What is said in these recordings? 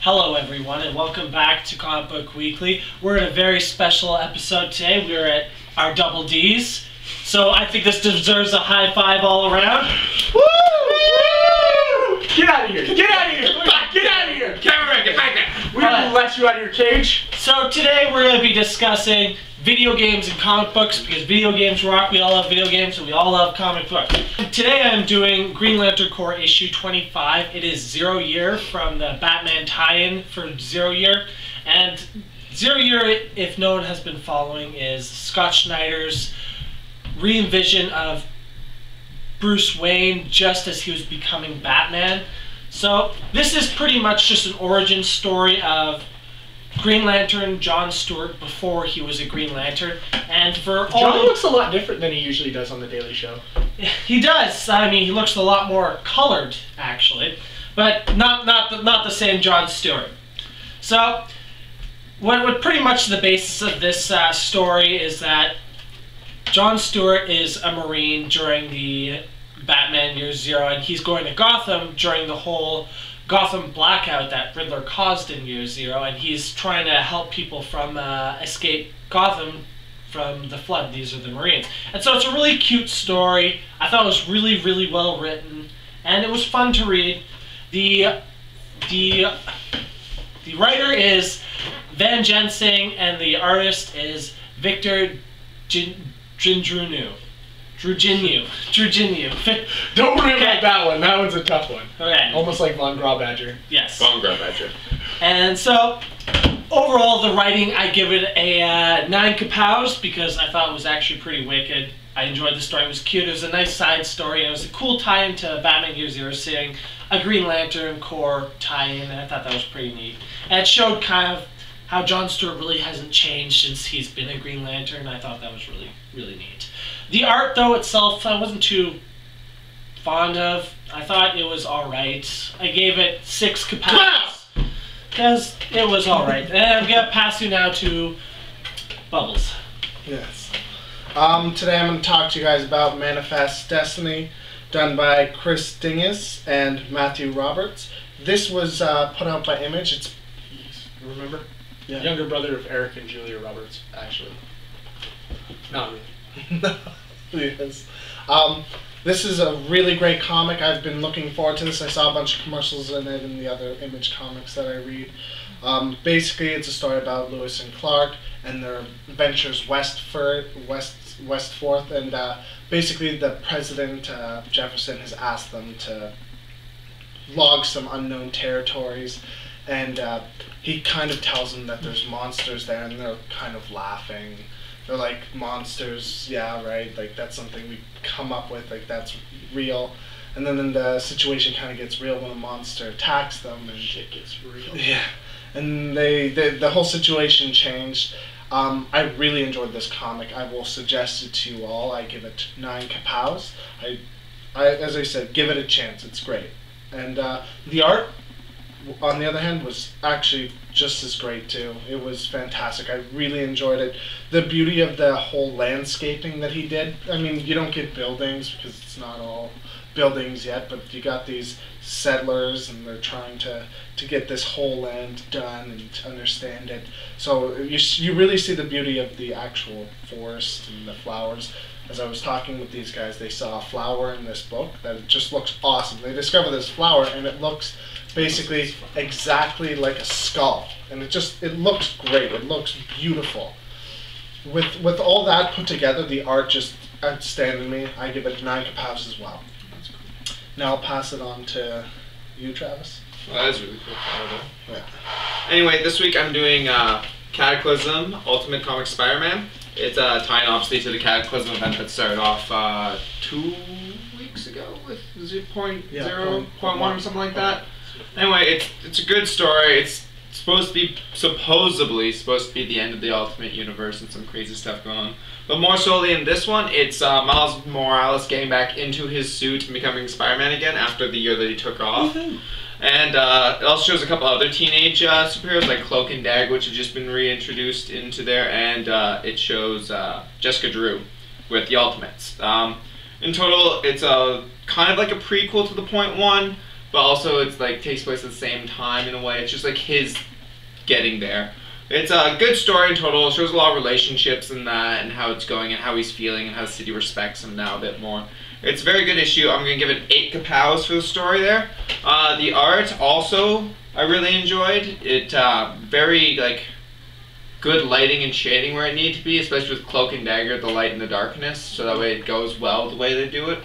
Hello everyone and welcome back to Comic Book Weekly. We're in a very special episode today. We're at our double D's. So I think this deserves a high five all around. Woo! Woo! Get out of here! Get out of here! Get out of here! Cameraman, get back there! We didn't let you out of your cage. So today we're going to be discussing video games and comic books because video games rock. We all love video games and we all love comic books. Today I'm doing Green Lantern Corps issue 25. It is 0 year from the Batman tie-in for 0 year. And 0 year, if no one has been following, is Scott Snyder's re-envision of Bruce Wayne just as he was becoming Batman. So this is pretty much just an origin story of Green Lantern John Stewart before he was a Green Lantern, and for all John looks a lot different than he usually does on the Daily Show. He does. I mean, he looks a lot more colored actually, but not the same John Stewart. So what pretty much the basis of this story is that John Stewart is a Marine during the Batman Year Zero, and he's going to Gotham during the whole Gotham blackout that Riddler caused in Year Zero, and he's trying to help people from escape Gotham from the flood. These are the Marines. And so it's a really cute story. I thought it was really, really well written, and it was fun to read. The writer is Van Jensing, and the artist is Victor Druginu. Don't worry about that one. That one's a tough one. Okay. Almost like Von Grawbadger. Yes. Von Grawbadger. And so, overall, the writing, I give it a 9 kapows because I thought it was actually pretty wicked. I enjoyed the story. It was cute. It was a nice side story. And it was a cool tie-in to Batman Year Zero, seeing a Green Lantern Corps tie-in, and I thought that was pretty neat. And it showed kind of how John Stewart really hasn't changed since he's been a Green Lantern. I thought that was really, really neat. The art, though, itself, I wasn't too fond of. I thought it was alright. I gave it 6 kapows because it was alright. And I'm going to pass you now to Bubbles. Yes. Today I'm going to talk to you guys about Manifest Destiny, done by Chris Dinges and Matthew Roberts. This was put out by Image. It's, remember? Yeah. Younger brother of Eric and Julia Roberts, actually. Not really. Yes. This is a really great comic. I've been looking forward to this. I saw a bunch of commercials in it in the other Image comics that I read. Basically, it's a story about Lewis and Clark and their ventures west forth, and basically the President Jefferson has asked them to log some unknown territories, and he kind of tells them that there's monsters there, and they're kind of laughing. They're like, monsters, yeah, right, like that's something we come up with, like that's real. And then the situation kind of gets real when a monster attacks them, and shit gets real. Yeah, and the whole situation changed. I really enjoyed this comic. I will suggest it to you all. I give it 9 kapows. As I said, give it a chance. It's great. And the art, on the other hand, was actually just as great too. It was fantastic. I really enjoyed it. The beauty of the whole landscaping that he did. I mean, you don't get buildings because it's not all buildings yet, but you got these settlers and they're trying to get this whole land done and to understand it. So you really see the beauty of the actual forest and the flowers. As I was talking with these guys, they saw a flower in this book that it just looks awesome. They discover this flower and it looks basically exactly like a skull, and it looks great. It looks beautiful. With all that put together, the art just outstanding to me. I give it 9 kapows as well. Now I'll pass it on to you, Travis. Well, that is really cool. Yeah. Anyway, this week I'm doing Cataclysm Ultimate Comic Spider-Man. It's tying obviously to the Cataclysm event that started off 2 weeks ago with 0.1 or something like that. Anyway, it's a good story. It's supposedly supposed to be the end of the Ultimate Universe and some crazy stuff going on. But more solely in this one, it's Miles Morales getting back into his suit and becoming Spider-Man again after the year that he took off. And it also shows a couple other teenage superheroes like Cloak and Dagger, which have just been reintroduced into there, and it shows Jessica Drew with the Ultimates. In total, it's kind of like a prequel to the .1, but also it's like takes place at the same time in a way. It's just like his getting there. It's a good story in total. It shows a lot of relationships in that and how it's going and how he's feeling and how the city respects him now a bit more. It's a very good issue. I'm going to give it 8 kapows for the story there. The art also I really enjoyed. It very like good lighting and shading where it needed to be, especially with Cloak and Dagger, the light and the darkness, so that way it goes well the way they do it.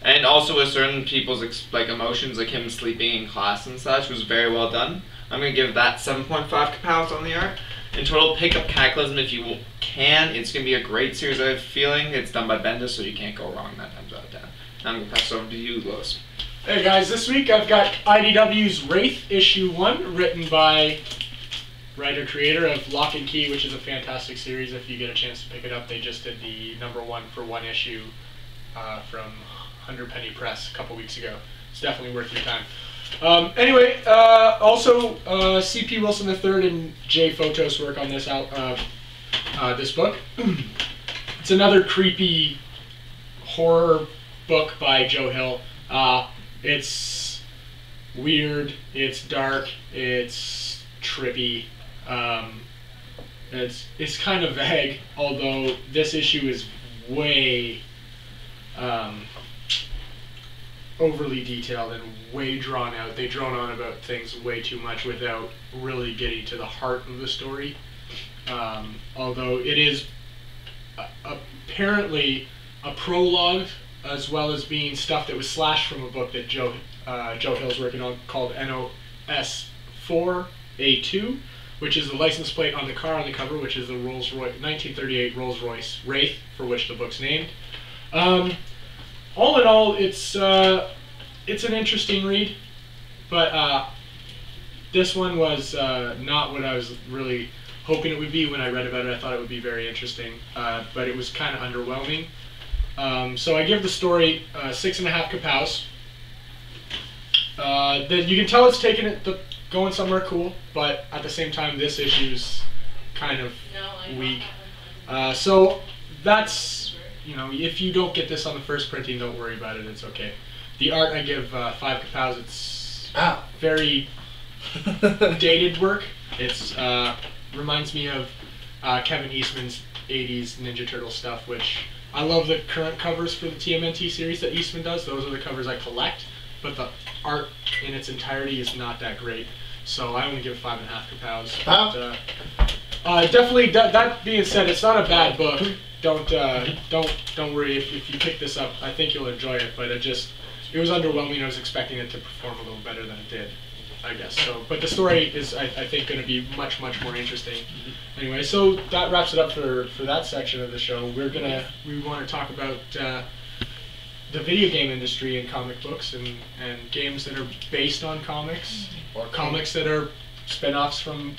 And also with certain people's like emotions, like him sleeping in class and such, was very well done. I'm going to give that 7.5 kapows on the art. In total, pick up Cataclysm if you can. It's going to be a great series, I have a feeling. It's done by Bendis, so you can't go wrong 9 times out of 10. Now I'm going to pass it over to you, Lois. Hey guys, this week I've got IDW's Wraith issue 1, written by writer-creator of Lock and Key, which is a fantastic series. If you get a chance to pick it up, they just did the #1 for 1 issue from 100 Penny Press a couple weeks ago. It's definitely worth your time. Anyway, also C.P. Wilson III and Jay Photos work on this this book. It's another creepy horror book by Joe Hill. It's weird, it's dark, it's trippy. It's kind of vague, although this issue is way overly detailed and way drawn out. They drone on about things way too much without really getting to the heart of the story. Although it is apparently a prologue, as well as being stuff that was slashed from a book that Joe Hill's working on called NOS 4A2, which is the license plate on the car on the cover, which is the Rolls-Royce 1938 Rolls-Royce Wraith, for which the book's named. All in all, it's an interesting read, but this one was not what I was really hoping it would be when I read about it. I thought it would be very interesting, but it was kind of underwhelming. So I give the story 6.5 kapows. You can tell it's taking it going somewhere cool, but at the same time, this issue's kind of weak. So that's, you know, if you don't get this on the first printing, don't worry about it. It's okay. The art I give 5 kapows. It's very dated work. It's reminds me of Kevin Eastman's 80s Ninja Turtle stuff, which I love the current covers for the TMNT series that Eastman does. Those are the covers I collect, but the art in its entirety is not that great. So I only give 5.5 kapows. But, definitely. That being said, it's not a bad book. Don't worry if you pick this up. I think you'll enjoy it. But it was underwhelming. I was expecting it to perform a little better than it did, I guess. So, but the story is, I think, going to be much more interesting. Anyway, so that wraps it up for that section of the show. We want to talk about the video game industry and comic books and games that are based on comics, or comics that are spin-offs from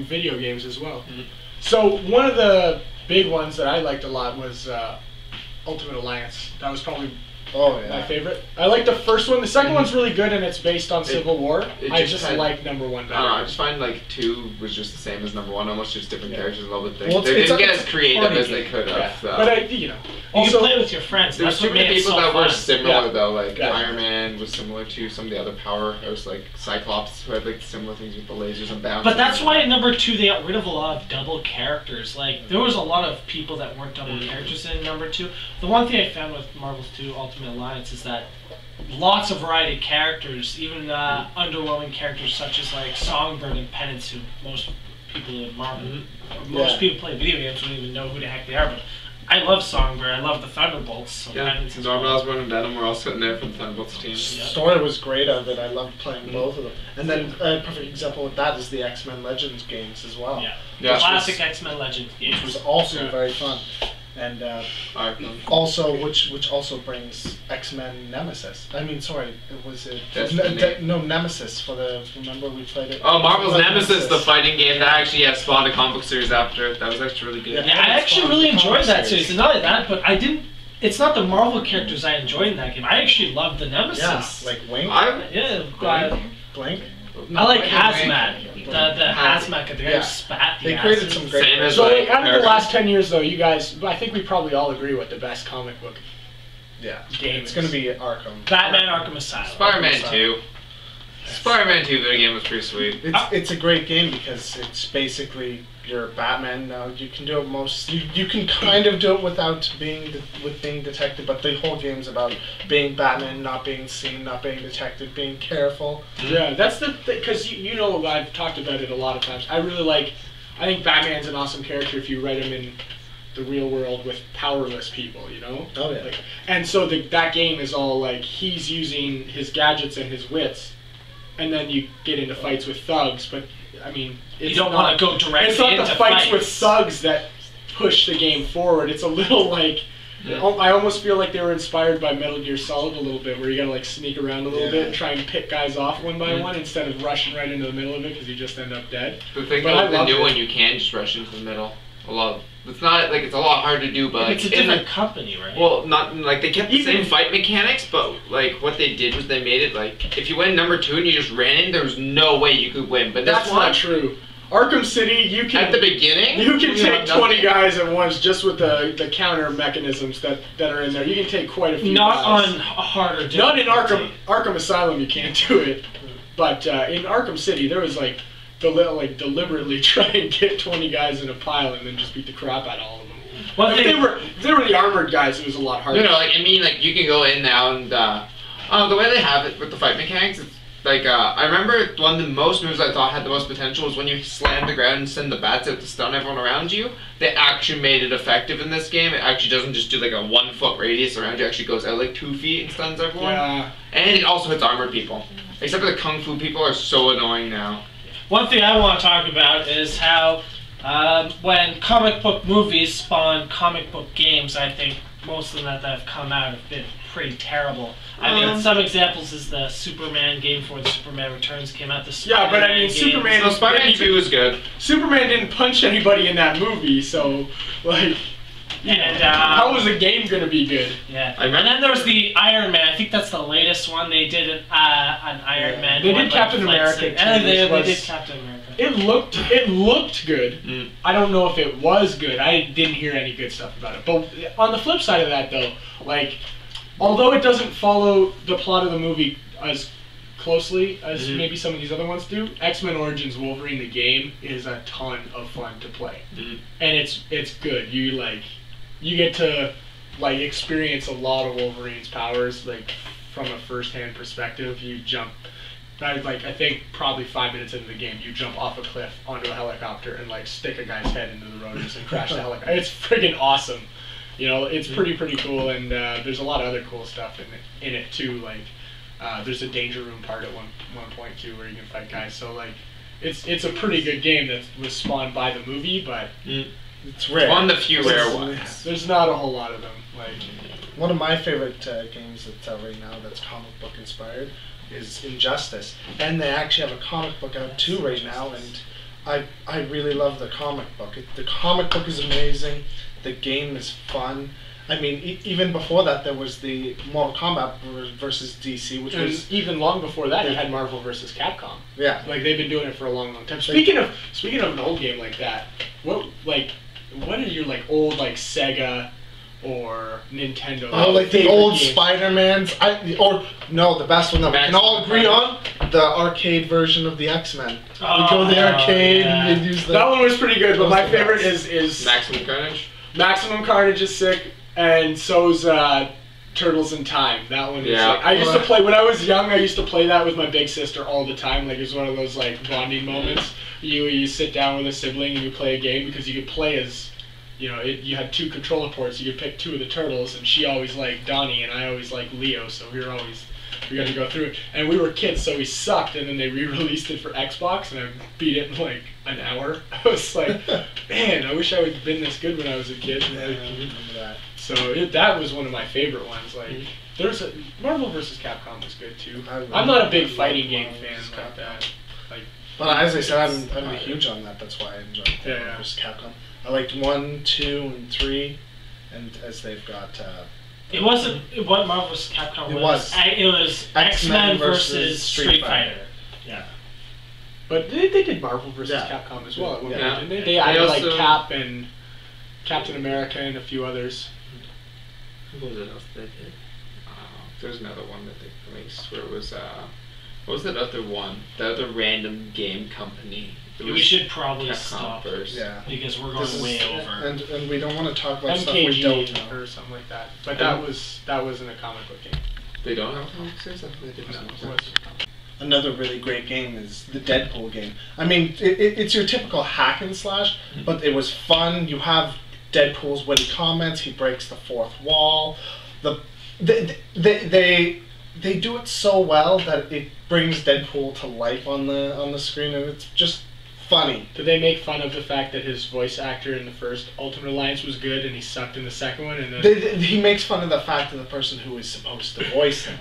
video games as well. So one of the big ones that I liked a lot was Ultimate Alliance. That was probably my favorite. I like the first one. The second one's really good, and it's based on Civil War. I just like #1 better. I don't know, I just find like 2 was just the same as #1, almost just different characters and all the things. Well, they didn't get as creative as they could have. Yeah. But you can play with your friends. There's too many people that were similar though. Like Yeah. Iron Man was similar to some of the other powerhouse, like Cyclops, who had like similar things with the lasers and bounce. But that's why in #2 they got rid of a lot of double characters. Like there was a lot of people that weren't double characters in #2. The one thing I found with Marvel's 2 Ultimate Alliance is that lots of variety of characters, even underwhelming characters such as like Songbird and Penance, who most people in Marvel, most people play video games don't even know who the heck they are. But I love Songbird. I love the Thunderbolts. So Penance Norman Osborn and Venom were all sitting there from the Thunderbolts team. The story was great of it. I loved playing both of them. And then a perfect example of that is the X-Men Legends games as well. The classic X-Men Legends games. Which was also very fun. And also, which also brings X-Men Nemesis. I mean, sorry, was it Nemesis for the? Remember we played it. Oh, Marvel's Nemesis, the fighting game that actually spawned a comic book series after it. That was actually really good. Yeah, I actually really enjoyed that series. And not only that, but I didn't. It's not the Marvel characters I enjoyed in that game. I actually loved the Nemesis. Yeah, like Wink. Blink. I like Hazmat. The Hazmat, the guy who spat the They created some great. So out of the last 10 years, though, you guys, I think we probably all agree what the best comic book game It's going to be Arkham. Batman Arkham Asylum. Spider-Man 2. Spider-Man 2 video game was pretty sweet. It's a great game because it's basically you're Batman. Now you can do it you can kind of do it without being detected, but the whole game's about being Batman, not being seen, not being detected, being careful. Yeah, that's the thing, because you know I've talked about it a lot of times. I think Batman's an awesome character if you write him in the real world with powerless people, you know? Oh yeah. Like, and so that game is all like he's using his gadgets and his wits, and then you get into fights with thugs, but I mean, you don't want to go directly it's not into the fights with thugs that push the game forward. It's a little like I almost feel like they were inspired by Metal Gear Solid a little bit, where you gotta like sneak around a little bit and try and pick guys off one by one instead of rushing right into the middle of it because you just end up dead. The thing about the new one, you can just rush into the middle. It's not like it's a lot hard to do, but like, it's a different company, right? Well, not like they kept the same fight mechanics, but like what they did was they made it like if you went number 2 and you just ran in, there was no way you could win. But that's not true. Arkham City, you can at the beginning you can take 20 guys at once just with the counter mechanisms that are in there. You can take quite a few. Not guys. on a harder. Not in Arkham Asylum, you can't do it. But in Arkham City, there was like deliberately try and get 20 guys in a pile and then just beat the crap out of all of them. Well, if they were the armored guys, it was a lot harder. No, like I mean, like you can go in now and the way they have it with the fight mechanics, it's like I remember one of the most moves I thought had the most potential was when you slam the ground and send the bats out to stun everyone around you. They actually made it effective in this game. It actually doesn't just do like a 1 foot radius around you. It actually goes out like 2 feet and stuns everyone. Yeah. And it also hits armored people. Except for the kung fu people are so annoying now. One thing I want to talk about is how when comic book movies spawn comic book games, I think most of them that have come out have been pretty terrible. I mean, some examples is the Superman game before the Superman Returns came out. The Spider-Man but I mean, games. Superman. So Spider-Man 2 was good. Superman didn't punch anybody in that movie, so like. And how was the game gonna be good? Yeah, and then there was the Iron Man. I think that's the latest one. They did an Iron Man. They did Captain America. And they did Captain America. It looked good. I don't know if it was good. I didn't hear any good stuff about it. But on the flip side of that, though, like, although it doesn't follow the plot of the movie as closely as maybe some of these other ones do, X-Men Origins Wolverine the game is a ton of fun to play, and it's good. You get to like experience a lot of Wolverine's powers like from a first-hand perspective. You jump. I think probably 5 minutes into the game, you jump off a cliff onto a helicopter and like stick a guy's head into the rotors and crash the helicopter. It's friggin' awesome. You know, it's pretty cool, and there's a lot of other cool stuff in it too. Like there's a danger room part at one point too where you can fight guys. So like it's a pretty good game that was spawned by the movie, but it's rare. One of the few rare ones. There's not a whole lot of them. Like one of my favorite games that's out right now that's comic book inspired is Injustice, and they actually have a comic book out too right now, and I really love the comic book. The comic book is amazing. The game is fun. I mean, even before that, there was the Mortal Kombat versus DC, which was even long before that. You had Marvel versus Capcom. Yeah, like they've been doing it for a long time. Speaking of an old game like that, what are your like old like Sega or Nintendo? Oh, like the old Spider-Mans. The best one that we can all agree on, the arcade version of the X-Men. We go to the arcade and you use the... That one was pretty good, but my favorite is Maximum Carnage. Maximum Carnage is sick, and so's Turtles in Time. That one is sick. I used to play when I was young. I used to play that with my big sister all the time. Like it was one of those like bonding moments. You sit down with a sibling and you play a game because you could play as, you know, you had 2 controller ports. You could pick 2 of the turtles, and she always liked Donnie, and I always liked Leo. So we got to go through it. And we were kids, so we sucked. And then they re-released it for Xbox, and I beat it in like an hour. I was like, man, I wish I would have been this good when I was a kid. Yeah, I remember that. So that was one of my favorite ones. Like there's a Marvel vs. Capcom was good too. I'm not a big fighting game fan like that. Like, but as I said, I'm huge on that. That's why I enjoy Marvel vs. Capcom. I liked 1, 2, and 3, and as they've got. It wasn't what Marvel vs. Capcom was. It was X-Men versus Street Fighter. Yeah. But they did Marvel vs. Capcom as well at one point, didn't they? They added like Cap and Captain America and a few others. What was it else they did? There's another one that they released where it was What was that other one? That other random game company. We should probably Capcom stop first. Yeah. because we're going way over. And we don't want to talk about stuff we don't MKG know. or something like that. But that wasn't a comic book game. They don't have a comic series? I thought they did. No, have it one. was a comic. Another really great game is the Deadpool game. I mean, it's your typical hack and slash, but it was fun. You have Deadpool's witty comments. He breaks the fourth wall. They do it so well that it brings Deadpool to life on the screen, and it's just funny. Did they make fun of the fact that his voice actor in the first Ultimate Alliance was good and he sucked in the second one? And then He makes fun of the fact that the person who is supposed to voice him,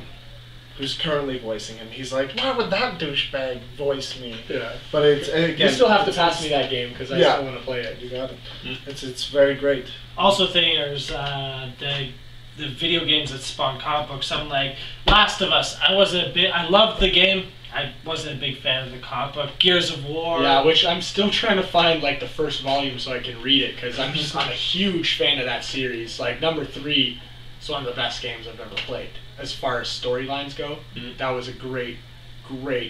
who's currently voicing him, he's like, why would that douchebag voice me? yeah. But it's again. You still have to pass me that game because I Yeah. still want to play it. You got it. It's very great. Also, there's the video games that spawn comic books. Something like Last of Us. I loved the game. I wasn't a big fan of the comic book. Gears of War. Yeah, which I'm still trying to find like the first volume so I can read it because I'm a huge fan of that series. Like number 3 is one of the best games I've ever played as far as storylines go. That was a great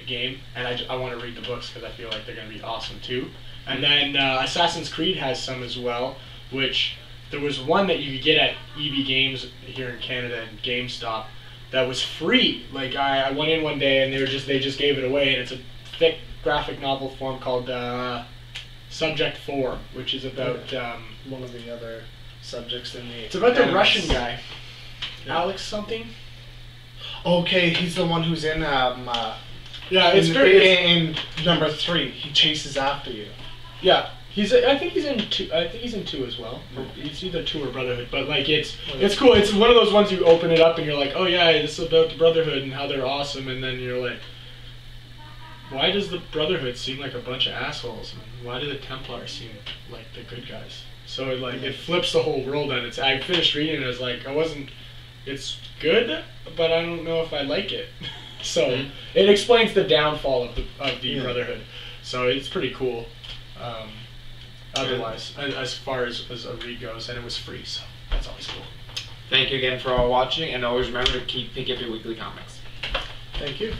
game, and I want to read the books because I feel like they're going to be awesome too. And then Assassin's Creed has some as well, which there was one that you could get at EB Games here in Canada and GameStop that was free. Like I went in one day and they just gave it away, and it's a thick graphic novel form called Subject 4, which is about One of the other subjects in the. it's about the animes. Russian guy, Yeah. Alex something. Okay, he's the one who's in Yeah, it's very in number 3. He chases after you. yeah. I think he's in 2. I think he's in 2 as well. It's either 2 or Brotherhood, but like it's cool. It's one of those ones you open it up and you're like, oh yeah, this is about the Brotherhood and how they're awesome, and then you're like, why does the Brotherhood seem like a bunch of assholes? And why do the Templars seem like the good guys? So it flips the whole world on its. I finished reading it and I was like, it's good, but I don't know if I like it. So it explains the downfall of the Brotherhood. So it's pretty cool. Otherwise, as far as a read goes, and it was free, so that's always cool. Thank you again for all watching, and always remember to keep picking up your weekly comics. Thank you.